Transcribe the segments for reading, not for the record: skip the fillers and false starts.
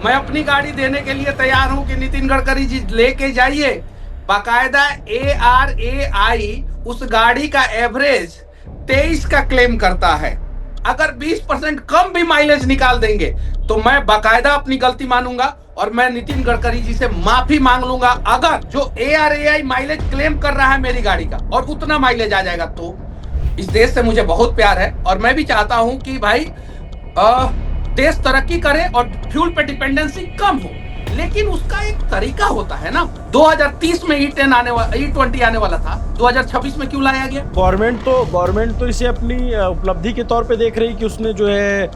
मैं अपनी गाड़ी देने के लिए तैयार हूं कि नितिन गडकरी जी लेके जाइए। बाकायदा ARAI उस गाड़ी का एवरेज 23 का क्लेम करता है। अगर 20% कम भी माइलेज निकाल देंगे तो मैं बाकायदा अपनी गलती मानूंगा और मैं नितिन गडकरी जी से माफी मांग लूंगा। अगर जो ARAI माइलेज क्लेम कर रहा है मेरी गाड़ी का और उतना माइलेज आ जाएगा तो इस देश से मुझे बहुत प्यार है और मैं भी चाहता हूं कि भाई देश तरक्की करे और फ्यूल पे डिपेंडेंसी कम हो, लेकिन उसका एक तरीका होता है ना। 2030 में E10 E20 आने वाला था, 2026 में क्यों लाया गया? गवर्नमेंट तो इसे अपनी उपलब्धि के तौर पे देख रही कि उसने जो है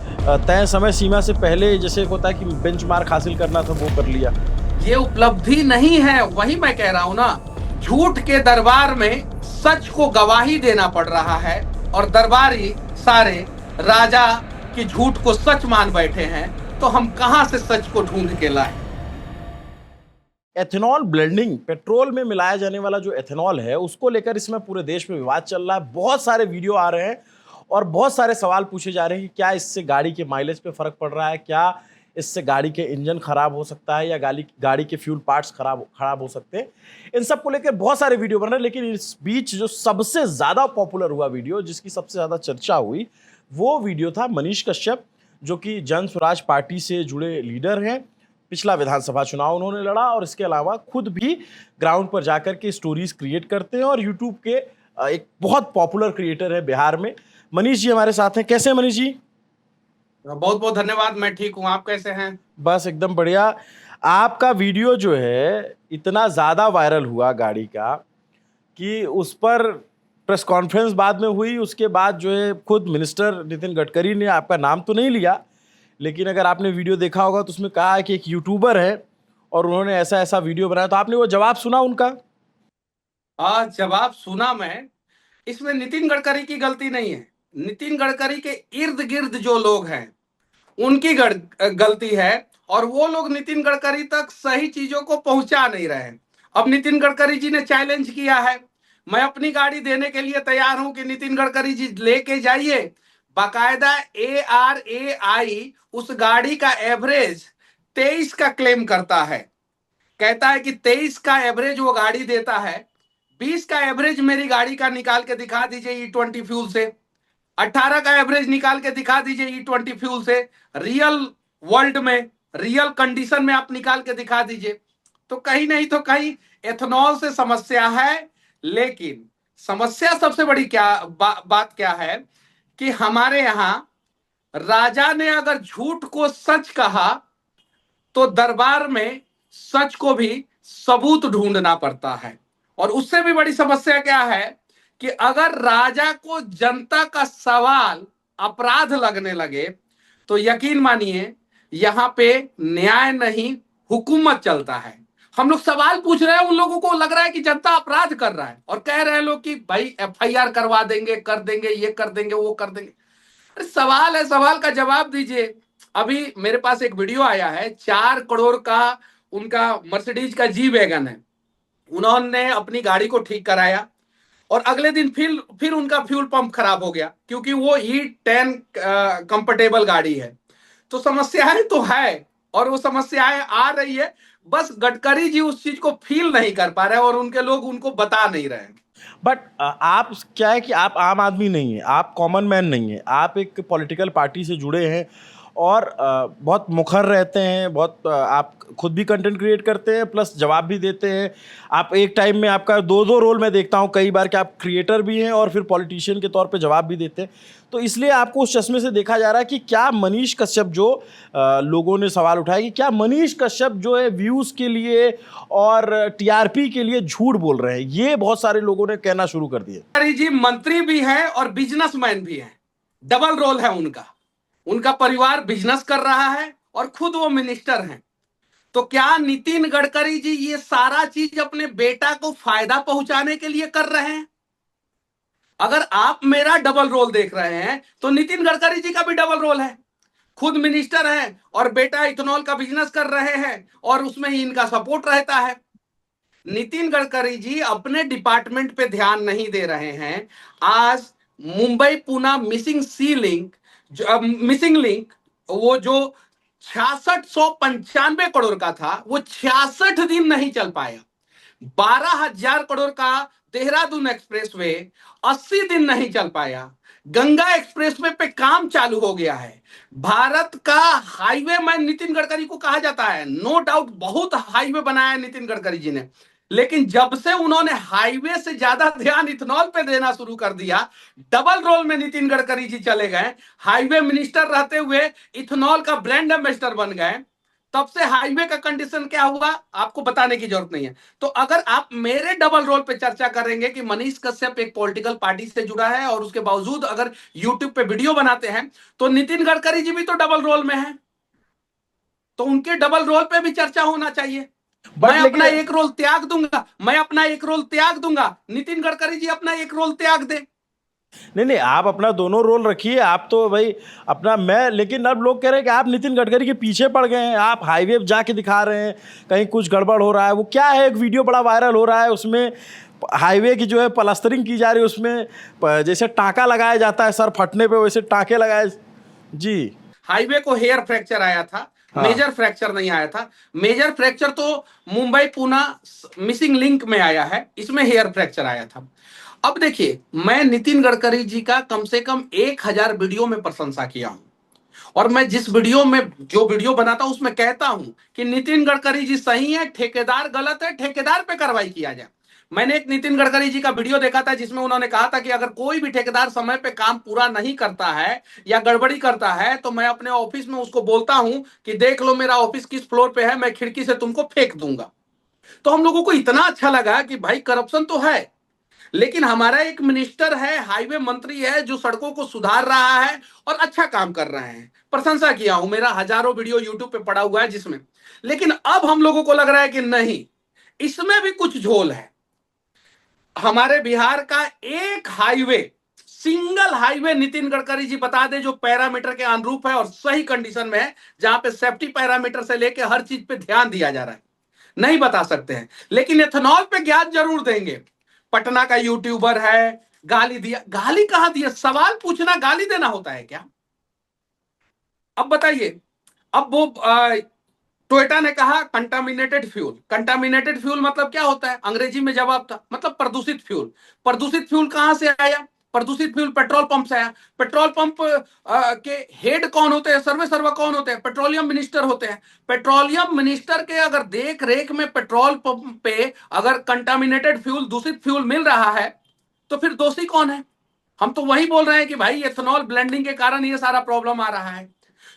तय समय सीमा से पहले, जैसे होता है कि बेंचमार्क हासिल करना था, वो कर लिया। ये उपलब्धि नहीं है, वही मैं कह रहा हूं ना। झूठ के दरबार में सच को गवाही देना पड़ रहा है और दरबारी सारे राजा कि झूठ को सच मान बैठे हैं, तो हम कहां से सच को ढूंढ के लाएं? एथेनॉल ब्लेंडिंग, पेट्रोल में मिलाया जाने वाला जो एथेनॉल है, उसको लेकर इसमें पूरे देश में विवाद चल रहा है। बहुत सारे वीडियो आ रहे हैं और बहुत सारे सवाल पूछे जा रहे हैं कि क्या इससे गाड़ी के माइलेज पे फर्क पड़ रहा है, क्या इससे गाड़ी के इंजन खराब हो सकता है, या गाड़ी के फ्यूल पार्ट्स खराब हो सकते हैं। इन सब को लेकर बहुत सारे वीडियो बन रहे हैं, लेकिन इस बीच जो सबसे ज्यादा पॉपुलर हुआ वीडियो, जिसकी सबसे ज्यादा चर्चा हुई, वो वीडियो था मनीष कश्यप, जो कि जन स्वराज पार्टी से जुड़े लीडर हैं। पिछला विधानसभा चुनाव उन्होंने लड़ा और इसके अलावा खुद भी ग्राउंड पर जाकर के स्टोरीज क्रिएट करते हैं और यूट्यूब के एक बहुत पॉपुलर क्रिएटर है बिहार में। मनीष जी हमारे साथ हैं। कैसे हैं मनीष जी? बहुत बहुत धन्यवाद, मैं ठीक हूं, आप कैसे हैं? बस एकदम बढ़िया। आपका वीडियो जो है इतना ज्यादा वायरल हुआ गाड़ी का कि उस पर प्रेस कॉन्फ्रेंस बाद में हुई। उसके बाद जो है खुद मिनिस्टर नितिन गडकरी ने, आपका नाम तो नहीं लिया, लेकिन अगर आपने वीडियो देखा होगा तो उसमें कहा है कि एक यूट्यूबर है और उन्होंने ऐसा ऐसा वीडियो बनाया। तो आपने वो जवाब सुना उनका? जवाब सुना मैं। इसमें नितिन गडकरी की गलती नहीं है। नितिन गडकरी के इर्द गिर्द जो लोग हैं उनकी गलती है और वो लोग नितिन गडकरी तक सही चीजों को पहुंचा नहीं रहे हैं। अब नितिन गडकरी जी ने चैलेंज किया है, मैं अपनी गाड़ी देने के लिए तैयार हूं कि नितिन गडकरी जी लेके जाइए। बाकायदा ARAI उस गाड़ी का एवरेज 23 का क्लेम करता है। कहता है कि 23 का एवरेज वो गाड़ी देता है। 20 का एवरेज मेरी गाड़ी का निकाल के दिखा दीजिए E20 फ्यूल से। 18 का एवरेज निकाल के दिखा दीजिए E20 फ्यूल से। रियल वर्ल्ड में, रियल कंडीशन में आप निकाल के दिखा दीजिए। तो कहीं नहीं तो कहीं एथेनॉल से समस्या है। लेकिन समस्या सबसे बड़ी बात क्या है कि हमारे यहां राजा ने अगर झूठ को सच कहा तो दरबार में सच को भी सबूत ढूंढना पड़ता है। और उससे भी बड़ी समस्या क्या है कि अगर राजा को जनता का सवाल अपराध लगने लगे तो यकीन मानिए यहां पे न्याय नहीं, हुकूमत चलता है। हम लोग सवाल पूछ रहे हैं, उन लोगों को लग रहा है कि जनता अपराध कर रहा है और कह रहे हैं लोग कि भाई FIR करवा देंगे, कर देंगे, ये कर देंगे, वो कर देंगे। अरे सवाल है, सवाल का जवाब दीजिए। अभी मेरे पास एक वीडियो आया है, 4 करोड़ का उनका मर्सिडीज का जी वैगन है। उन्होंने अपनी गाड़ी को ठीक कराया और अगले दिन फिर उनका फ्यूल पंप खराब हो गया क्योंकि वो E10 कंफर्टेबल गाड़ी है। तो समस्याएं तो है और वो समस्याएं आ रही है, बस गडकरी जी उस चीज को फील नहीं कर पा रहे और उनके लोग उनको बता नहीं रहे। बट आप क्या है कि आप आम आदमी नहीं है, आप कॉमन मैन नहीं है, आप एक पॉलिटिकल पार्टी से जुड़े हैं और बहुत मुखर रहते हैं, बहुत आप खुद भी कंटेंट क्रिएट करते हैं प्लस जवाब भी देते हैं। आप एक टाइम में आपका दो दो रोल मैं देखता हूं कई बार कि आप क्रिएटर भी हैं और फिर पॉलिटिशियन के तौर पे जवाब भी देते हैं। तो इसलिए आपको उस चश्मे से देखा जा रहा है कि क्या मनीष कश्यप, जो लोगों ने सवाल उठाया कि क्या मनीष कश्यप जो है व्यूज़ के लिए और TRP के लिए झूठ बोल रहे हैं, ये बहुत सारे लोगों ने कहना शुरू कर दिया। गडकरी जी मंत्री भी हैं और बिजनेसमैन भी हैं, डबल रोल है उनका। उनका परिवार बिजनेस कर रहा है और खुद वो मिनिस्टर हैं। तो क्या नितिन गडकरी जी ये सारा चीज अपने बेटा को फायदा पहुंचाने के लिए कर रहे हैं? अगर आप मेरा डबल रोल देख रहे हैं तो नितिन गडकरी जी का भी डबल रोल है। खुद मिनिस्टर हैं और बेटा इथेनॉल का बिजनेस कर रहे हैं और उसमें ही इनका सपोर्ट रहता है। नितिन गडकरी जी अपने डिपार्टमेंट पे ध्यान नहीं दे रहे हैं। आज मुंबई पुणे मिसिंग लिंक, वो जो 6695 करोड़ का था, वो 66 दिन नहीं चल पाया। 12,000 करोड़ का देहरादून एक्सप्रेसवे 80 दिन नहीं चल पाया। गंगा एक्सप्रेसवे पे काम चालू हो गया है। भारत का हाईवे मैन नितिन गडकरी को कहा जाता है, नो डाउट बहुत हाईवे बनाया है नितिन गडकरी जी ने, लेकिन जब से उन्होंने हाईवे से ज्यादा ध्यान इथेनॉल पे देना शुरू कर दिया, डबल रोल में नितिन गडकरी जी चले गए, हाईवे मिनिस्टर रहते हुए इथेनॉल का ब्रांड एम्बेसडर बन गए, तब से हाईवे का कंडीशन क्या हुआ आपको बताने की जरूरत नहीं है। तो अगर आप मेरे डबल रोल पे चर्चा करेंगे कि मनीष कश्यप एक पॉलिटिकल पार्टी से जुड़ा है और उसके बावजूद अगर यूट्यूब पे वीडियो बनाते हैं, तो नितिन गडकरी जी भी तो डबल रोल में है, तो उनके डबल रोल पे भी चर्चा होना चाहिए। मैं अपना एक रोल त्याग दूंगा, मैं अपना एक रोल त्याग दूंगा, नितिन गडकरी जी अपना एक रोल त्याग दे। नहीं, आप अपना दोनों रोल रखिए, आप तो भाई अपना, मैं, लेकिन अब लोग कह रहे हैं कि आप नितिन गडकरी के पीछे पड़ गए हैं, आप हाईवे जाके दिखा रहे हैं कहीं कुछ गड़बड़ हो रहा है। वो क्या है, एक वीडियो बड़ा वायरल हो रहा है, उसमें हाईवे की जो है प्लास्टरिंग की जा रही है, उसमें जैसे टाँका लगाया जाता है सर फटने पे, वैसे टाँके लगाए जी। हाईवे को हेयर फ्रैक्चर आया था, मेजर फ्रैक्चर नहीं आया था। मेजर फ्रैक्चर तो मुंबई पुणे मिसिंग लिंक में आया है, इसमें हेयर फ्रैक्चर आया था। अब देखिए, मैं नितिन गडकरी जी का कम से कम 1000 वीडियो में प्रशंसा किया हूं, और मैं जिस वीडियो में जो वीडियो बनाता हूं उसमें कहता हूं कि नितिन गडकरी जी सही है, ठेकेदार गलत है, ठेकेदार पे कार्रवाई किया जाए। मैंने एक नितिन गडकरी जी का वीडियो देखा था जिसमें उन्होंने कहा था कि अगर कोई भी ठेकेदार समय पे काम पूरा नहीं करता है या गड़बड़ी करता है, तो मैं अपने ऑफिस में उसको बोलता हूं कि देख लो मेरा ऑफिस किस फ्लोर पे है, मैं खिड़की से तुमको फेंक दूंगा। तो हम लोगों को इतना अच्छा लगा कि भाई करप्शन तो है, लेकिन हमारा एक मिनिस्टर है, हाईवे मंत्री है, जो सड़कों को सुधार रहा है और अच्छा काम कर रहे हैं। प्रशंसा किया हूं, मेरा हजारों वीडियो यूट्यूब पे पड़ा हुआ है जिसमें। लेकिन अब हम लोगों को लग रहा है कि नहीं, इसमें भी कुछ झोल है। हमारे बिहार का एक highway, single highway Nitin Gadkari ji बता दे जो पैरामीटर के अनुरूप है और सही कंडीशन में है, जहां पे सेफ्टी पैरामीटर से लेके हर चीज पे ध्यान दिया जा रहा है, नहीं बता सकते हैं। लेकिन एथेनॉल पे ज्ञान जरूर देंगे। पटना का यूट्यूबर है, गाली दिया, गाली कहां दिया, सवाल पूछना गाली देना होता है क्या? अब बताइए। अब वो टोयोटा ने कहा कंटामिनेटेड फ्यूल। कंटामिनेटेड फ्यूल मतलब क्या होता है, अंग्रेजी में जवाब था, मतलब प्रदूषित फ्यूल। प्रदूषित फ्यूल कहां से आया? प्रदूषित फ्यूल पेट्रोल पंप से आया। पेट्रोल पंप के हेड कौन होते हैं, सर्वे सर्वा कौन होते हैं? पेट्रोलियम मिनिस्टर होते हैं। पेट्रोलियम मिनिस्टर के अगर देख रेख में पेट्रोल पंप पे अगर कंटामिनेटेड फ्यूल, दूषित फ्यूल मिल रहा है, तो फिर दोषी कौन है? हम तो वही बोल रहे हैं कि भाई एथेनॉल ब्लेंडिंग के कारण ये सारा प्रॉब्लम आ रहा है।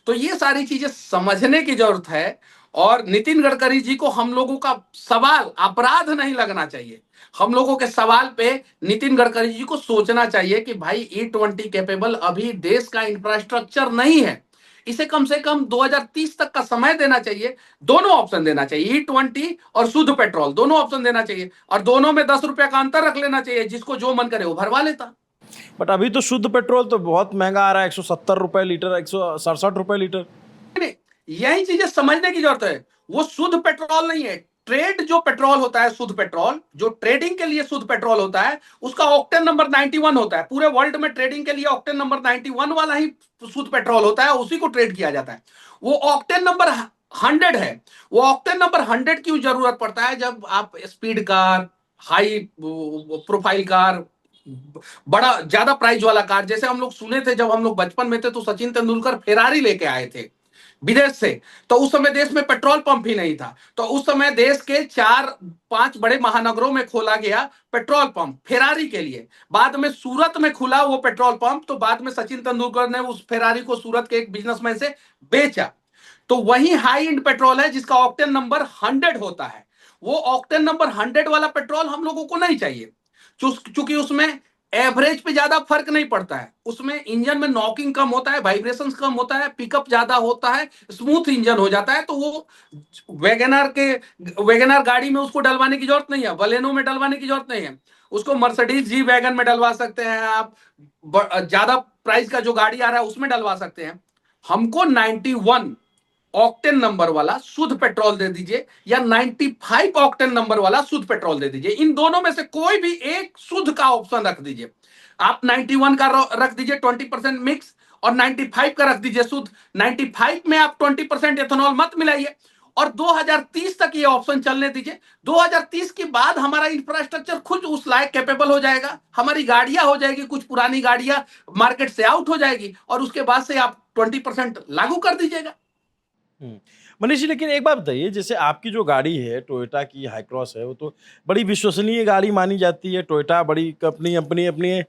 तो ये सारी चीजें समझने की जरूरत है, और नितिन गडकरी जी को हम लोगों का सवाल अपराध नहीं लगना चाहिए। हम लोगों के सवाल पे नितिन गडकरी जी को सोचना चाहिए कि भाई E20 कैपेबल अभी देश का इंफ्रास्ट्रक्चर नहीं है, इसे कम से कम 2030 तक का समय देना चाहिए। दोनों ऑप्शन देना चाहिए, E20 और शुद्ध पेट्रोल, दोनों ऑप्शन देना चाहिए, और दोनों में 10 रुपए का अंतर रख लेना चाहिए, जिसको जो मन करे वो भरवा लेता। बट अभी तो शुद्ध पेट्रोल तो बहुत महंगा आ रहा है, 170 रुपए लीटर, 167 रुपए लीटर। नहीं, यही चीजें समझने की जरूरत है। वो शुद्ध पेट्रोल नहीं है, ट्रेड जो पेट्रोल होता है, शुद्ध पेट्रोल जो ट्रेडिंग के लिए शुद्ध पेट्रोल होता है, उसका ऑक्टेन नंबर 91 होता है। पूरे वर्ल्ड में ट्रेडिंग के लिए ऑक्टेन नंबर 91 वाला ही शुद्ध पेट्रोल होता है, उसी को ट्रेड किया जाता है। वो ऑक्टेन नंबर 100 है। वो ऑक्टेन नंबर 100 क्यों जरूरत पड़ता है? जब आप speed car, high profile car, बड़ा ज्यादा प्राइस वाला कार, जैसे हम लोग सुने थे जब हम लोग बचपन में थे, तो सचिन तेंदुलकर फेरारी लेके आए थे विदेश से, तो उस समय देश में पेट्रोल पंप ही नहीं था। तो उस समय देश के 4-5 बड़े महानगरों में खोला गया पेट्रोल पंप फेरारी के लिए। बाद में सूरत में खुला वो पेट्रोल पंप, तो बाद में सचिन तेंदुलकर ने उस फेरारी को सूरत के एक बिजनेसमैन से बेचा। तो वही हाई एंड पेट्रोल है जिसका ऑक्टेन नंबर 100 होता है। वो ऑक्टेन नंबर 100 वाला पेट्रोल हम लोगों को नहीं चाहिए, चूंकि उसमें एवरेज पे ज्यादा फर्क नहीं पड़ता है। उसमें इंजन में नॉकिंग कम होता है, वाइब्रेशंस कम होता है, पिकअप ज्यादा होता है, स्मूथ इंजन हो जाता है। तो वो वैगनर गाड़ी में उसको डलवाने की जरूरत नहीं है, बलेनो में डलवाने की जरूरत नहीं है, उसको मर्सिडीज जी वैगन में डलवा सकते हैं आप, ज्यादा प्राइस का जो गाड़ी आ रहा है उसमें डलवा सकते हैं। हमको 91 ऑक्टेन नंबर वाला शुद्ध पेट्रोल दे दीजिए, या 95 ऑक्टेन नंबर वाला शुद्ध पेट्रोल दे दीजिए। इन दोनों में से कोई भी एक शुद्ध का ऑप्शन रख दीजिए। आप 91 का रख दीजिए 20% मिक्स, और 95 का रख दीजिए शुद्ध। 95 में आप 20% एथेनॉल मत मिलाइए और 2030 तक ये ऑप्शन चलने दीजिए। 2030 के बाद हमारा इंफ्रास्ट्रक्चर खुद उस लायक कैपेबल हो जाएगा, हमारी गाड़ियां हो जाएगी, कुछ पुरानी गाड़ियां मार्केट से आउट हो जाएगी और उसके बाद से आप 20% लागू कर दीजिएगा। मनीष जी, लेकिन एक बात बताइए, जैसे आपकी जो गाड़ी है टोयोटा की हाई क्रॉस है, वो तो बड़ी विश्वसनीय गाड़ी मानी जाती है। टोयोटा बड़ी कंपनी अपनी अपनी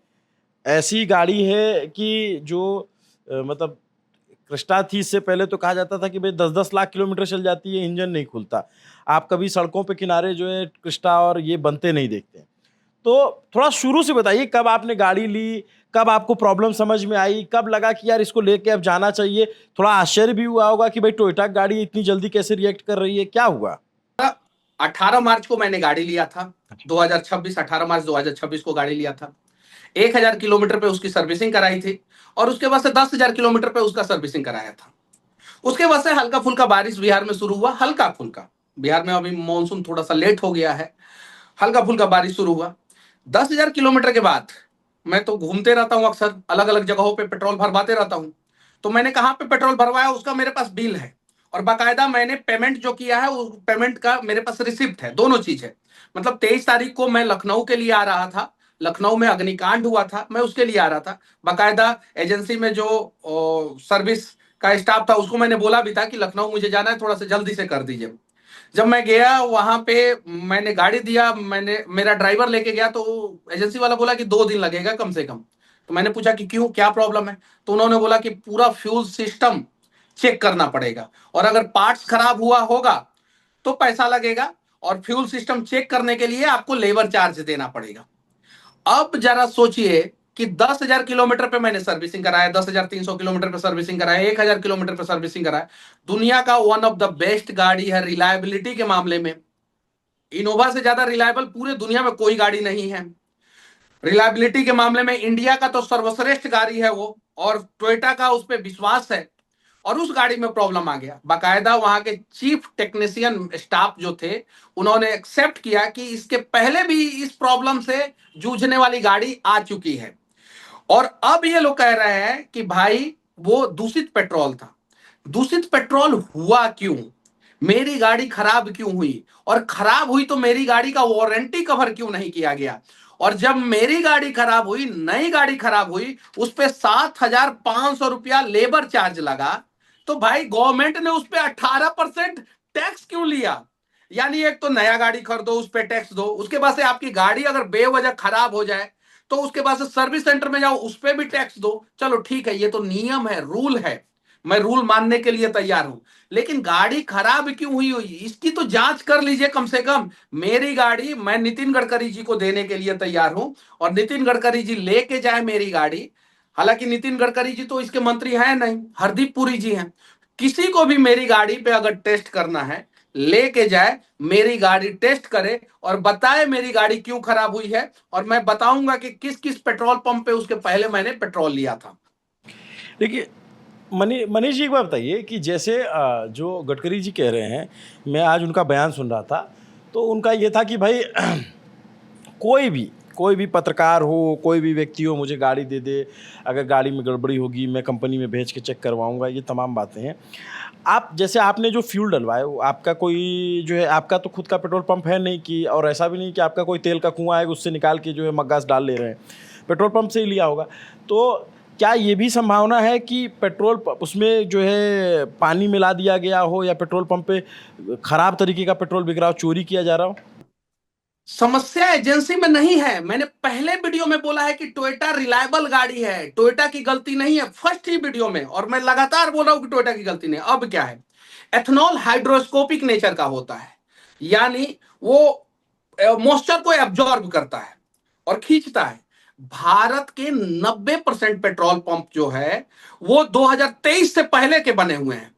ऐसी गाड़ी है कि जो मतलब क्रिस्टा थी, इससे पहले तो कहा जाता था कि भाई 10-10 लाख किलोमीटर चल जाती है, इंजन नहीं खुलता। आप कभी सड़कों पे किनारे जो है क्रिस्टा और ये बनते नहीं देखते। तो थोड़ा शुरू से बताइए, कब आपने गाड़ी ली, कब आपको प्रॉब्लम समझ में आई, कब लगा कि यार इसको लेके अब जाना चाहिए? थोड़ा आश्चर्य भी हुआ होगा कि भाई टोयोटा की गाड़ी इतनी जल्दी कैसे रिएक्ट कर रही है, क्या हुआ? 18 मार्च को मैंने गाड़ी लिया था, 2026, 18 मार्च 2026 को गाड़ी लिया था। 1000 किलोमीटर पे उसकी सर्विसिंग कराई थी और उसके बाद से 10,000 किलोमीटर पे उसका सर्विसिंग कराया था। उसके बाद से हल्का फुल्का बारिश बिहार में शुरू हुआ, हल्का फुल्का। बिहार में अभी मानसून थोड़ा सा लेट हो गया है, हल्का फुल्का बारिश शुरू हुआ। 10,000 किलोमीटर के बाद मैं तो घूमते रहता हूँ, अक्सर अलग अलग जगहों पे पेट्रोल भरवाते रहता हूँ। तो मैंने कहाँ पे पेट्रोल भरवाया उसका मेरे पास बिल है और बाकायदा मैंने पेमेंट जो किया है उस पेमेंट का मेरे पास रिसिप्ट है, दोनों चीज है। मतलब 23 तारीख को मैं लखनऊ के लिए आ रहा था, लखनऊ में अग्निकांड हुआ था, मैं उसके लिए आ रहा था। बाकायदा एजेंसी में जो सर्विस का स्टाफ था उसको मैंने बोला भी था कि लखनऊ मुझे जाना है, थोड़ा सा जल्दी से कर दीजिए। जब मैं गया वहां पे, मैंने गाड़ी दिया, मैंने मेरा ड्राइवर लेके गया तो एजेंसी वाला बोला कि 2 दिन लगेगा कम से कम। तो मैंने पूछा कि क्यों, क्या प्रॉब्लम है? तो उन्होंने बोला कि पूरा फ्यूल सिस्टम चेक करना पड़ेगा और अगर पार्ट्स खराब हुआ होगा तो पैसा लगेगा और फ्यूल सिस्टम चेक करने के लिए आपको लेबर चार्ज देना पड़ेगा। अब जरा सोचिए कि 10,000 किलोमीटर पे मैंने सर्विसिंग कराया, 10,300 किलोमीटर पे सर्विसिंग कराया, 1,000 किलोमीटर पे सर्विसिंग कराया। दुनिया का वन ऑफ द बेस्ट गाड़ी है रिलायबिलिटी के मामले में। इनोवा से ज्यादा रिलायबल पूरे दुनिया में कोई गाड़ी नहीं है। रिलायबिलिटी के मामले में इंडिया का तो सर्वश्रेष्ठ गाड़ी है वो, और टोयोटा का उस पर विश्वास है। और उस गाड़ी में प्रॉब्लम आ गया, बाकायदा वहां के चीफ टेक्नीशियन स्टाफ जो थे उन्होंने एक्सेप्ट किया कि इसके पहले भी इस प्रॉब्लम से जूझने वाली गाड़ी आ चुकी है। और अब ये लोग कह रहे हैं कि भाई वो दूषित पेट्रोल था। दूषित पेट्रोल हुआ क्यों, मेरी गाड़ी खराब क्यों हुई, और खराब हुई तो मेरी गाड़ी का वारंटी कवर क्यों नहीं किया गया? और जब मेरी गाड़ी खराब हुई, नई गाड़ी खराब हुई, उस पे 7,500 रुपया लेबर चार्ज लगा, तो भाई गवर्नमेंट ने उस पे 18% टैक्स क्यों लिया? यानी एक तो नया गाड़ी खरीदो उस पे टैक्स दो, उसके बाद से आपकी गाड़ी अगर बेवजह खराब हो जाए तो उसके बाद से सर्विस सेंटर में जाओ उस पे भी टैक्स दो। चलो ठीक है, ये तो नियम है, रूल है, मैं रूल मानने के लिए तैयार हूं। लेकिन गाड़ी खराब क्यों हुई हुई इसकी तो जांच कर लीजिए कम से कम। मेरी गाड़ी मैं नितिन गडकरी जी को देने के लिए तैयार हूं और नितिन गडकरी जी लेके जाए मेरी गाड़ी। हालांकि नितिन गडकरी जी तो इसके मंत्री हैं नहीं, हरदीप पुरी जी हैं। किसी को भी मेरी गाड़ी पे अगर टेस्ट करना है, लेके जाए, मेरी गाड़ी टेस्ट करे और बताए मेरी गाड़ी क्यों खराब हुई है, और मैं बताऊंगा कि किस किस पेट्रोल पंप पे उसके पहले मैंने पेट्रोल लिया था। देखिए, मनीष जी, एक बात बताइए कि जैसे जो गडकरी जी कह रहे हैं, मैं आज उनका बयान सुन रहा था, तो उनका ये था कि भाई कोई भी पत्रकार हो, कोई भी व्यक्ति हो, मुझे गाड़ी दे दे, अगर गाड़ी में गड़बड़ी होगी मैं कंपनी में भेज के चेक करवाऊंगा, ये तमाम बातें हैं। आप जैसे आपने जो फ्यूल डलवाया, वो आपका कोई जो है, आपका तो खुद का पेट्रोल पंप है नहीं कि, और ऐसा भी नहीं कि आपका कोई तेल का कुआं है उससे निकाल के जो है मग्गास डाल ले रहे हैं, पेट्रोल पंप से ही लिया होगा। तो क्या ये भी संभावना है कि पेट्रोल उसमें जो है पानी मिला दिया गया हो, या पेट्रोल पंप पे खराब तरीके का पेट्रोल बिक रहा हो, चोरी किया जा रहा हो? समस्या एजेंसी में नहीं है। मैंने पहले वीडियो में बोला है कि टोयोटा रिलायबल गाड़ी है, टोयोटा की गलती नहीं है, फर्स्ट ही वीडियो में, और मैं लगातार बोल रहा हूं कि टोयोटा की गलती नहीं। अब क्या है, एथनॉल हाइड्रोस्कोपिक नेचर का होता है, यानी वो मॉइस्चर को एब्जॉर्ब करता है और खींचता है। भारत के 90% पेट्रोल पंप जो है वो 2023 से पहले के बने हुए हैं,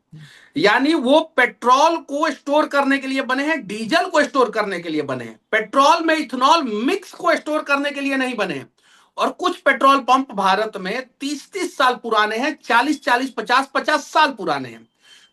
यानी वो पेट्रोल को स्टोर करने के लिए बने हैं, डीजल को स्टोर करने के लिए बने हैं, पेट्रोल में इथेनॉल मिक्स को स्टोर करने के लिए नहीं बने हैं। और कुछ पेट्रोल पंप भारत में 30-30 साल पुराने हैं, 40-40, 50-50 साल पुराने हैं।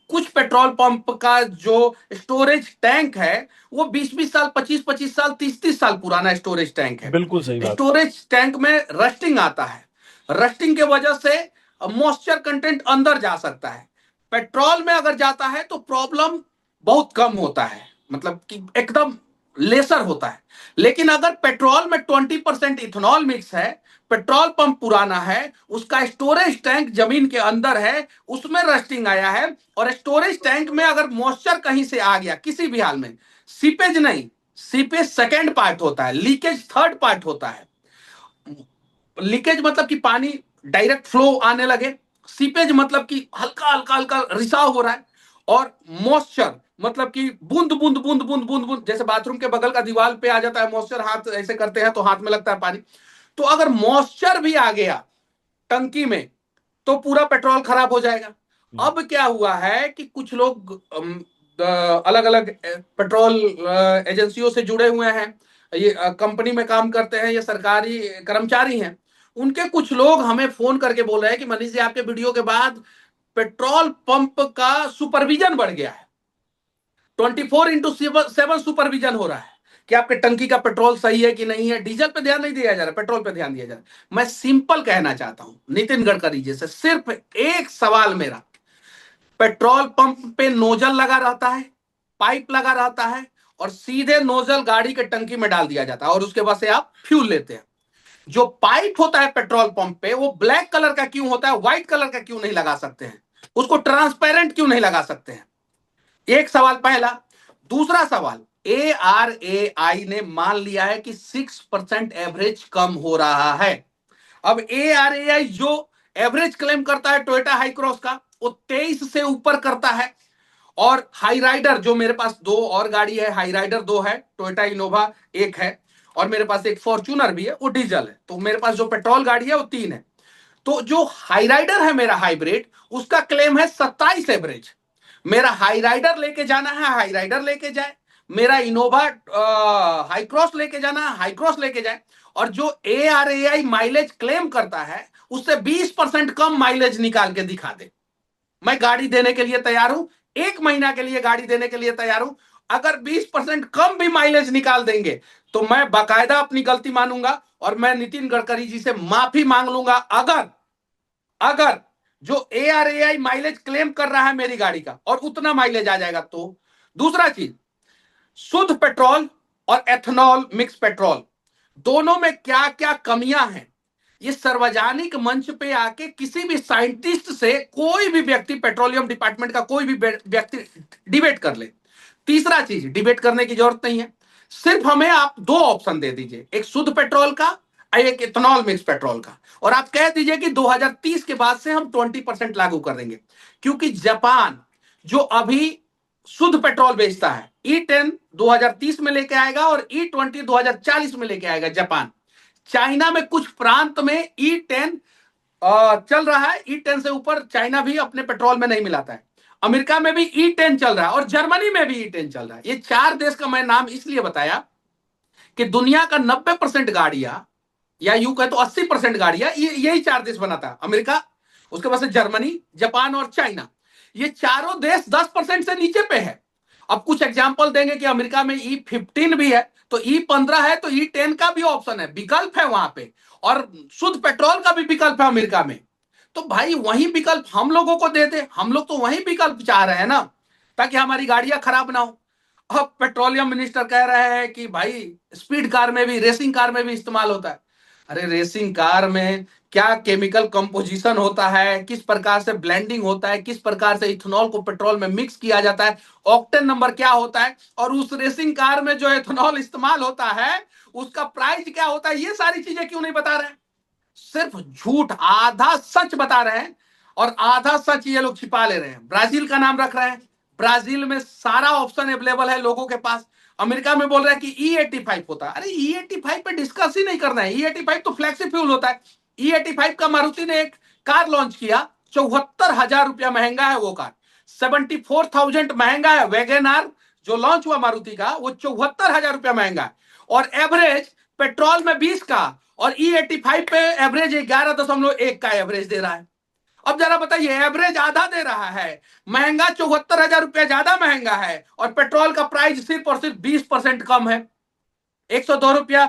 कुछ पेट्रोल पंप का जो स्टोरेज टैंक है वो 20-20 साल, 25-25 साल, 30-30 साल पुराना स्टोरेज टैंक है। बिल्कुल सही बात। स्टोरेज टैंक में रस्टिंग आता है, रस्टिंग के वजह से मॉइस्चर कंटेंट अंदर जा सकता है। पेट्रोल में अगर जाता है तो प्रॉब्लम बहुत कम होता है, मतलब कि एकदम लेसर होता है। लेकिन अगर पेट्रोल में 20% इथेनॉल मिक्स है, पेट्रोल पंप पुराना है, उसका स्टोरेज टैंक जमीन के अंदर है, उसमें रस्टिंग आया है, और स्टोरेज टैंक में अगर मॉइस्चर कहीं से आ गया किसी भी हाल में, सीपेज नहीं, सीपेज सेकेंड पार्ट होता है, लीकेज थर्ड पार्ट होता है। लीकेज मतलब कि पानी डायरेक्ट फ्लो आने लगे, सीपेज मतलब कि हल्का हल्का हल्का रिसाव हो रहा है, और मॉइस्चर मतलब कि बूंद बूंद बूंद बूंद बूंद बूंद, जैसे बाथरूम के बगल का दीवार पे आ जाता है मॉइस्चर, हाथ ऐसे करते हैं तो हाथ में लगता है पानी। तो अगर मॉइस्चर भी आ गया टंकी में तो पूरा पेट्रोल खराब हो जाएगा। अब क्या हुआ है कि कुछ लोग अलग अलग पेट्रोल एजेंसियों से जुड़े हुए हैं, ये कंपनी में काम करते हैं, ये सरकारी कर्मचारी हैं। उनके कुछ लोग हमें फोन करके बोल रहे हैं कि मनीष जी, आपके वीडियो के बाद पेट्रोल पंप का सुपरविजन बढ़ गया है, 24/7 सुपरविजन हो रहा है कि आपके टंकी का पेट्रोल सही है कि नहीं है। डीजल पे ध्यान नहीं दिया जा रहा, पेट्रोल पे ध्यान दिया जा रहा है। मैं सिंपल कहना चाहता हूं नितिन गडकरी जी से, सिर्फ एक सवाल मेरा, पेट्रोल पंप पे नोजल लगा रहता है, पाइप लगा रहता है, और सीधे नोजल गाड़ी के टंकी में डाल दिया जाता है, और उसके बाद से आप फ्यूल लेते हैं। जो पाइप होता है पेट्रोल पंप पे, वो ब्लैक कलर का क्यों होता है, व्हाइट कलर का क्यों नहीं लगा सकते हैं, उसको ट्रांसपेरेंट क्यों नहीं लगा सकते हैं? एक सवाल पहला। दूसरा सवाल, ARAI ने मान लिया है कि 6% एवरेज कम हो रहा है। अब ARAI जो एवरेज क्लेम करता है टोयोटा हाई क्रॉस का, वो 23 से ऊपर करता है। और हाई राइडर, जो मेरे पास दो और गाड़ी है, हाई राइडर दो है, टोयोटा इनोवा एक है, और मेरे पास एक फॉर्च्यूनर भी है, वो डीजल है। तो मेरे पास जो पेट्रोल गाड़ी है वो 3 है। तो जो हाई राइडर है मेरा हाइब्रिड, उसका क्लेम है 27 एवरेज। मेरा हाई राइडर लेके जाना है, हाई राइडर लेके जाए। मेरा इनोवा हाई क्रॉस लेके जाना है, हाई क्रॉस लेके जाए। और जो ARAI माइलेज क्लेम करता है, उससे 20% कम माइलेज निकाल के दिखा दे, मैं गाड़ी देने के लिए तैयार हूं। 1 महीना के लिए गाड़ी देने के लिए तैयार हूं। अगर 20% कम भी माइलेज निकाल देंगे तो मैं बाकायदा अपनी गलती मानूंगा, और मैं नितिन गडकरी जी से माफी मांग लूंगा। अगर अगर जो ARAI माइलेज क्लेम कर रहा है मेरी गाड़ी का, और उतना माइलेज आ जाएगा तो। दूसरा चीज, शुद्ध पेट्रोल और एथेनॉल मिक्स पेट्रोल, दोनों में क्या क्या कमियां हैं, ये सार्वजनिक मंच पे आके किसी भी साइंटिस्ट से कोई भी व्यक्ति, पेट्रोलियम डिपार्टमेंट का कोई भी व्यक्ति डिबेट कर ले। तीसरा चीज, डिबेट करने की जरूरत नहीं है, सिर्फ हमें आप 2 ऑप्शन दे दीजिए, एक शुद्ध पेट्रोल का और एक इथेनॉल मिक्स पेट्रोल का, और आप कह दीजिए कि 2030 के बाद से हम 20% लागू कर देंगे। क्योंकि जापान जो अभी शुद्ध पेट्रोल बेचता है, E10 2030 में लेके आएगा, और E20 2040 में लेके आएगा जापान। चाइना में कुछ प्रांत में E10 चल रहा है, E10 से ऊपर चाइना भी अपने पेट्रोल में नहीं मिलाता है। अमेरिका में भी E10 चल रहा है, और जर्मनी में भी E10 चल रहा है। ये 4 देश का मैं नाम इसलिए बताया कि दुनिया का 90% गाड़ियां, या यूं कहे तो 80% गाड़ियां यही 4 देश बनाता है, अमेरिका, उसके बाद से जर्मनी, जापान और चाइना। ये चारों देश 10% से नीचे पे है। अब कुछ एग्जांपल देंगे कि अमेरिका में E15 भी है, तो E15 है, तो E10 का भी ऑप्शन है, विकल्प है वहां पे। और शुद्ध पेट्रोल का भी विकल्प है अमेरिका में। तो भाई वही विकल्प हम लोगों को दे दे, हम लोग तो वही विकल्प चाह रहे हैं ना, ताकि हमारी गाड़ियां खराब ना हो। अब पेट्रोलियम मिनिस्टर कह रहे हैं कि भाई स्पीड कार में भी, रेसिंग कार में भी इस्तेमाल होता है। अरे रेसिंग कार में क्या केमिकल कंपोजिशन होता है, किस प्रकार से ब्लेंडिंग होता है, किस प्रकार से इथेनॉल को पेट्रोल में मिक्स किया जाता है, ऑक्टेन नंबर क्या होता है, और उस रेसिंग कार में जो इथेनॉल इस्तेमाल होता है उसका प्राइस क्या होता है, ये सारी चीजें क्यों नहीं बता रहे हैं? सिर्फ झूठ, आधा सच बता रहे हैं, और आधा सच ये लोग छिपा ले रहे हैं। ब्राजील का नाम रख रहे हैं, ब्राजील में सारा ऑप्शन अवेलेबल है लोगों के पास। अमेरिका में बोल रहा है कि E85 होता है। अरे E85 पे डिस्कस ही नहीं करना है, E85 तो फ्लैगशिप फ्यूल होता है। E85 का मारुति ने एक कार लॉन्च किया, 74,000 रुपया महंगा है वो कार, 74,000 महंगा है। वैगन आर जो लॉन्च हुआ मारुति का, वो 74,000 रुपया महंगा है, और एवरेज पेट्रोल में 20 का, और E85 पे एवरेज 11.1 का एवरेज दे रहा है। अब जरा बताइए, एवरेज आधा दे रहा है, महंगा 74,000 रुपया ज्यादा महंगा है, और पेट्रोल का प्राइस सिर्फ और सिर्फ 20% कम है। 102 रुपया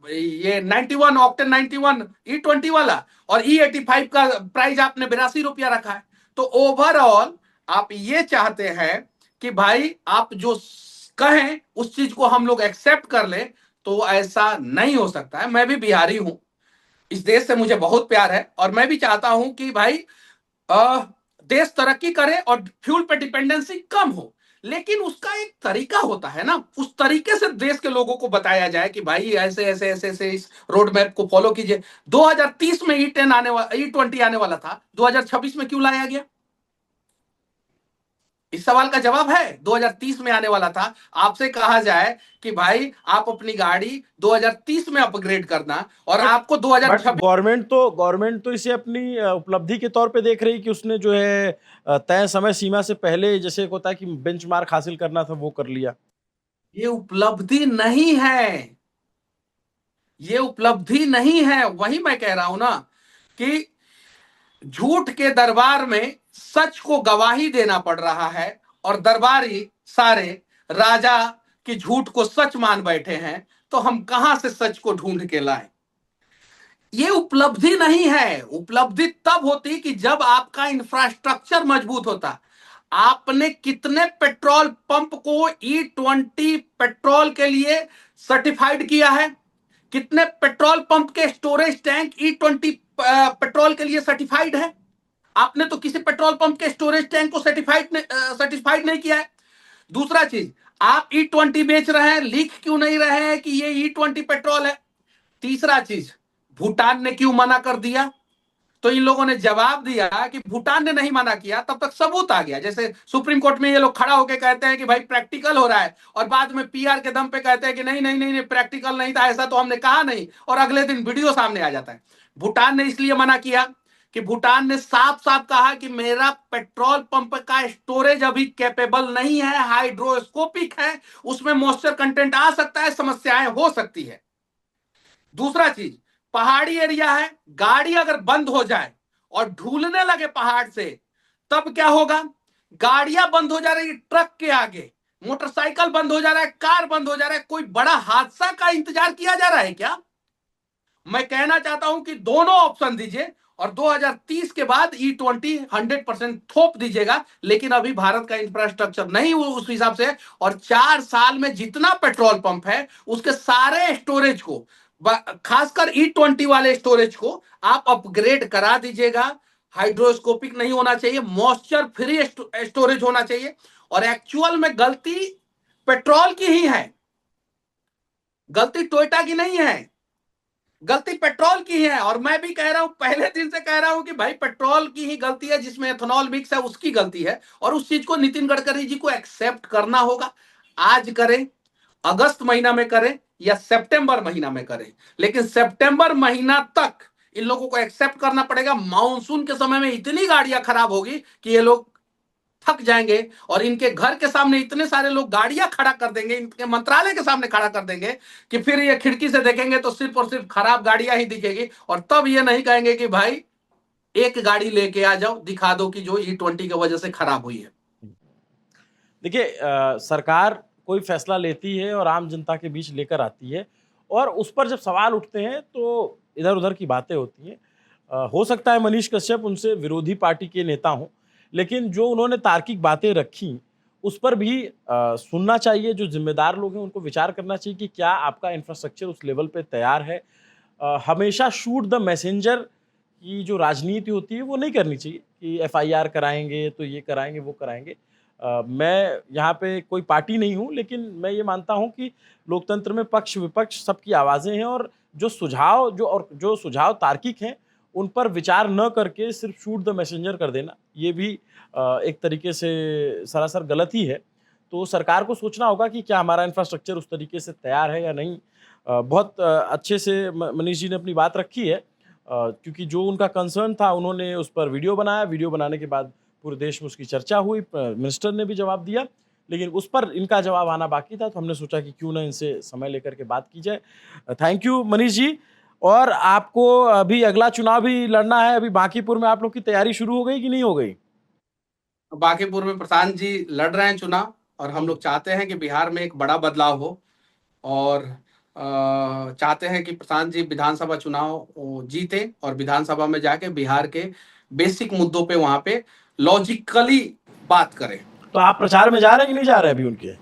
ये 91 ऑक्टेन 91 E20 वाला, और E85 का प्राइस आपने 82 रुपया रखा है। तो ओवरऑल आप ये चाहते हैं कि भाई आप जो कहें उस चीज को हम लोग एक्सेप्ट कर ले, तो ऐसा नहीं हो सकता है। मैं भी बिहारी हूं, इस देश से मुझे बहुत प्यार है, और मैं भी चाहता हूं कि भाई देश तरक्की करे और फ्यूल पे डिपेंडेंसी कम हो, लेकिन उसका एक तरीका होता है ना, उस तरीके से देश के लोगों को बताया जाए कि भाई ऐसे ऐसे ऐसे ऐसे इस रोड मैप को फॉलो कीजिए। 2030 में E10 आने वाला, E20 आने वाला था, 2026 में क्यों लाया गया? इस सवाल का जवाब है, 2030 में आने वाला था। आपसे कहा जाए कि भाई आप अपनी गाड़ी 2030 में अपग्रेड करना, और आपको बट 2026। गवर्नमेंट तो इसे अपनी उपलब्धि के तौर पे देख रही कि उसने जो है तय समय सीमा से पहले, जैसे एक होता है कि बेंचमार्क हासिल करना था, वो कर लिया। ये उपलब्धि नहीं है, ये उपलब्धि नहीं है। वही मैं कह रहा हूं ना कि झूठ के दरबार में सच को गवाही देना पड़ रहा है, और दरबारी सारे राजा की झूठ को सच मान बैठे हैं, तो हम कहां से सच को ढूंढ के लाएं? ये उपलब्धि नहीं है। उपलब्धि तब होती कि जब आपका इंफ्रास्ट्रक्चर मजबूत होता। आपने कितने पेट्रोल पंप को E20 पेट्रोल के लिए सर्टिफाइड किया है? कितने पेट्रोल पंप के स्टोरेज टैंक E20 पेट्रोल के लिए सर्टिफाइड है? आपने तो किसी पेट्रोल पंप के स्टोरेज टैंक को सर्टिफाइड नहीं किया है। दूसरा चीज, आप E20 बेच रहे हैं, लिख क्यों नहीं रहे हैं कि ये E20 पेट्रोल है? तीसरा चीज, भूटान ने क्यों मना कर दिया? तो इन लोगों ने जवाब दिया कि भूटान ने नहीं मना किया, तब तक सबूत आ गया। जैसे सुप्रीम कोर्ट में ये लोग खड़ा होकर कहते हैं कि भाई प्रैक्टिकल हो रहा है, और बाद में PR के दम पे कहते हैं कि नहीं नहीं नहीं नहीं, प्रैक्टिकल नहीं था, ऐसा तो हमने कहा नहीं, और अगले दिन वीडियो सामने आ जाता है। भूटान ने इसलिए मना किया कि भूटान ने साफ साफ कहा कि मेरा पेट्रोल पंप का स्टोरेज अभी कैपेबल नहीं है, हाइड्रोस्कोपिक है, उसमें मॉइस्चर कंटेंट आ सकता है, समस्याएं हो सकती है। दूसरा चीज, पहाड़ी एरिया है, गाड़ी अगर बंद हो जाए और ढूलने लगे पहाड़ से, तब क्या होगा? गाड़ियां बंद हो जा रही, ट्रक के आगे मोटरसाइकिल बंद हो जा रहा है, कार बंद हो जा रहा है। कोई बड़ा हादसा का इंतजार किया जा रहा है क्या? मैं कहना चाहता हूं कि दोनों ऑप्शन दीजिए, और 2030 के बाद E20 100% थोप दीजिएगा, लेकिन अभी भारत का इंफ्रास्ट्रक्चर नहीं उस हिसाब से। और 4 साल में जितना पेट्रोल पंप है उसके सारे स्टोरेज को, खासकर E20 वाले स्टोरेज को आप अपग्रेड करा दीजिएगा। हाइड्रोस्कोपिक नहीं होना चाहिए, मॉइस्चर फ्री स्टोरेज होना चाहिए। और एक्चुअल में गलती पेट्रोल की ही है, गलती टोयोटा की नहीं है, गलती पेट्रोल की है। और मैं भी कह रहा हूं, पहले दिन से कह रहा हूं कि भाई पेट्रोल की ही गलती है, जिसमें एथेनॉल मिक्स है उसकी गलती है, और उस चीज को नितिन गडकरी जी को एक्सेप्ट करना होगा। आज करें, अगस्त महीना में करें, या सितंबर महीना में करें, लेकिन सितंबर महीना तक इन लोगों को एक्सेप्ट करना पड़ेगा। मानसून के समय में इतनी गाड़ियां खराब होगी कि ये लोग थक जाएंगे, और इनके घर के सामने इतने सारे लोग गाड़ियां खड़ा कर देंगे, इनके मंत्रालय के सामने खड़ा कर देंगे, कि फिर ये खिड़की से देखेंगे तो सिर्फ और सिर्फ खराब गाड़ियां ही दिखेगी। और तब ये नहीं कहेंगे कि भाई एक गाड़ी लेके आ जाओ, दिखा दो कि जो E20 की वजह से खराब हुई है। देखिए, सरकार कोई फैसला लेती है और आम जनता के बीच लेकर आती है, और उस पर जब सवाल उठते हैं तो इधर-उधर की बातें होती हैं। हो सकता है मनीष कश्यप उनसे विरोधी पार्टी के नेता हों, लेकिन जो उन्होंने तार्किक बातें रखी, उस पर भी सुनना चाहिए। जो ज़िम्मेदार लोग हैं, उनको विचार करना चाहिए कि क्या आपका इंफ्रास्ट्रक्चर उस लेवल पे तैयार है। हमेशा शूट द मैसेंजर की जो राजनीति होती है, वो नहीं करनी चाहिए कि FIR कराएँगे, तो ये कराएँगे, वो कराएँगे। मैं यहाँ पे कोई पार्टी नहीं हूँ, लेकिन मैं ये मानता हूँ कि लोकतंत्र में पक्ष-विपक्ष सबकी आवाज़ें हैं, और जो सुझाव तार्किक हैं, उन पर विचार न करके सिर्फ शूट द मैसेंजर कर देना, ये भी एक तरीके से सरासर गलत ही है। तो सरकार को सोचना होगा कि क्या हमारा इंफ्रास्ट्रक्चर उस तरीके से तैयार है या नहीं। बहुत अच्छे से म मनीष जी ने अपनी बात रखी है, क्योंकि जो उनका कंसर्न था, उन्होंने उस पर वीडियो बनाया। वीडियो बनाने के बाद पूरे देश में उसकी चर्चा हुई, मिनिस्टर ने भी जवाब दिया, लेकिन उस पर इनका जवाब आना बाकी था, तो हमने सोचा कि क्यों ना इनसे समय लेकर के बात की जाए। Thank you Manish ji. और आपको अभी अगला चुनाव भी लड़ना है, अभी बांकीपुर में आप लोग की तैयारी शुरू हो गई कि नहीं हो गई? बांकीपुर में प्रशांत जी लड़ रहे हैं चुनाव, और हम लोग चाहते हैं कि बिहार में एक बड़ा बदलाव हो। और चाहते हैं कि प्रशांत जी विधानसभा चुनाव जीते और विधानसभा में जाके बिहार के बेसिक मुद्दों पे वहां पे लॉजिकली बात करें। तो आप प्रचार में जा रहे हैं कि नहीं जा रहे हैं अभी उनके?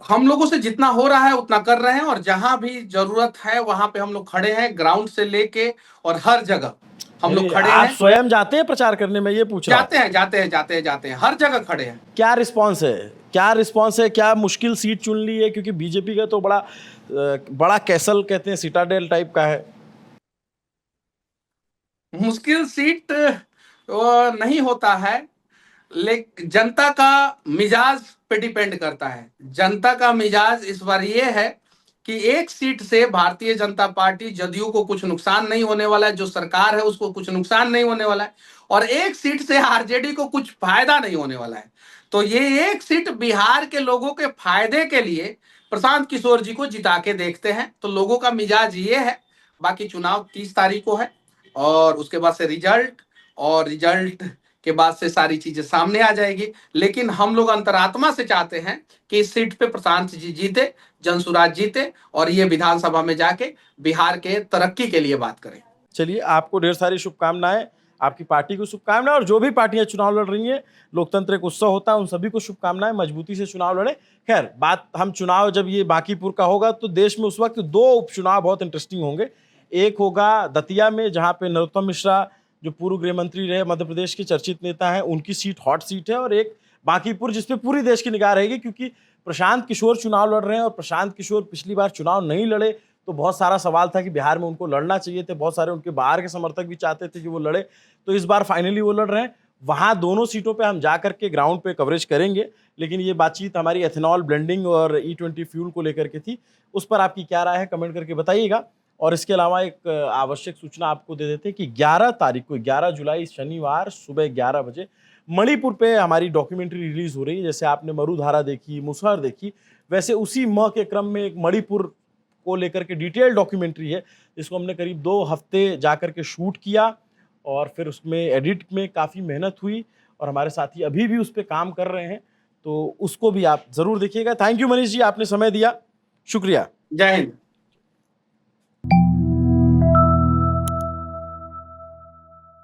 हम लोगों से जितना हो रहा है उतना कर रहे हैं, और जहां भी जरूरत है वहां पे हम लोग खड़े हैं, ग्राउंड से लेके और हर जगह हम लोग खड़े आप हैं। स्वयं जाते हैं प्रचार करने में, ये पूछ रहा हूं। जाते हैं, हर जगह खड़े हैं। क्या रिस्पांस है, क्या रिस्पांस है? क्या मुश्किल सीट चुन ली है? क्योंकि बीजेपी का तो बड़ा कैसल कहते हैं, सिटाडेल टाइप का है। मुश्किल सीट नहीं होता है, लेकिन जनता का मिजाज पे डिपेंड करता है। जनता का मिजाज इस बार ये है कि एक सीट से भारतीय जनता पार्टी जदयू को कुछ नुकसान नहीं होने वाला है, जो सरकार है उसको कुछ नुकसान नहीं होने वाला है, और एक सीट से आरजेडी को कुछ फायदा नहीं होने वाला है। तो ये एक सीट बिहार के लोगों के फायदे के लिए प्रशांत किशोर जी को जिता के देखते हैं। तो लोगों का मिजाज ये है। बाकी चुनाव 30 तारीख को है, और उसके बाद से रिजल्ट, और रिजल्ट के बाद से सारी चीजें सामने आ जाएगी। लेकिन हम लोग अंतरात्मा से चाहते हैं कि इस सीट पे प्रशांत जी जीते, जनसुराज जीते, और ये विधानसभा में जाके बिहार के तरक्की के लिए बात करें। चलिए, आपको ढेर सारी शुभकामनाएं, आपकी पार्टी को शुभकामनाएं, और जो भी पार्टियां चुनाव लड़ रही हैं, लोकतंत्र एक उत्सव होता है, उन सभी को शुभकामनाएं, मजबूती से चुनाव लड़े। खैर, बात हम चुनाव जब ये बांकीपुर का होगा तो देश में उस वक्त 2 उपचुनाव बहुत इंटरेस्टिंग होंगे। एक होगा दतिया में, जहां पे नरोत्तम मिश्रा जो पूर्व गृह मंत्री रहे, मध्य प्रदेश के चर्चित नेता हैं, उनकी सीट हॉट सीट है, और एक बांकीपुर जिसपे पूरी देश की निगाह रहेगी, क्योंकि प्रशांत किशोर चुनाव लड़ रहे हैं, और प्रशांत किशोर पिछली बार चुनाव नहीं लड़े तो बहुत सारा सवाल था कि बिहार में उनको लड़ना चाहिए थे, बहुत सारे उनके बाहर के समर्थक भी चाहते थे कि वो लड़े, तो इस बार फाइनली वो लड़ रहे हैं। वहाँ दोनों सीटों पे हम जा करके ग्राउंड पे कवरेज करेंगे, लेकिन ये बातचीत हमारी एथेनॉल ब्लेंडिंग और E20 फ्यूल को लेकर के थी। उस पर आपकी क्या राय है, कमेंट करके बताइएगा। और इसके अलावा एक आवश्यक सूचना आपको दे देते हैं कि 11 तारीख को, 11 जुलाई शनिवार सुबह 11 बजे मणिपुर पे हमारी डॉक्यूमेंट्री रिलीज हो रही है। जैसे आपने मरुधारा देखी, मुसहर देखी, वैसे उसी के क्रम में एक मणिपुर को लेकर के डिटेल डॉक्यूमेंट्री है, जिसको हमने करीब 2 हफ्ते जाकर के शूट किया, और फिर उसमें एडिट में काफ़ी मेहनत हुई, और हमारे साथी अभी भी उस पर काम कर रहे हैं, तो उसको भी आप ज़रूर देखिएगा। थैंक यू मनीष जी, आपने समय दिया, शुक्रिया। जय हिंद।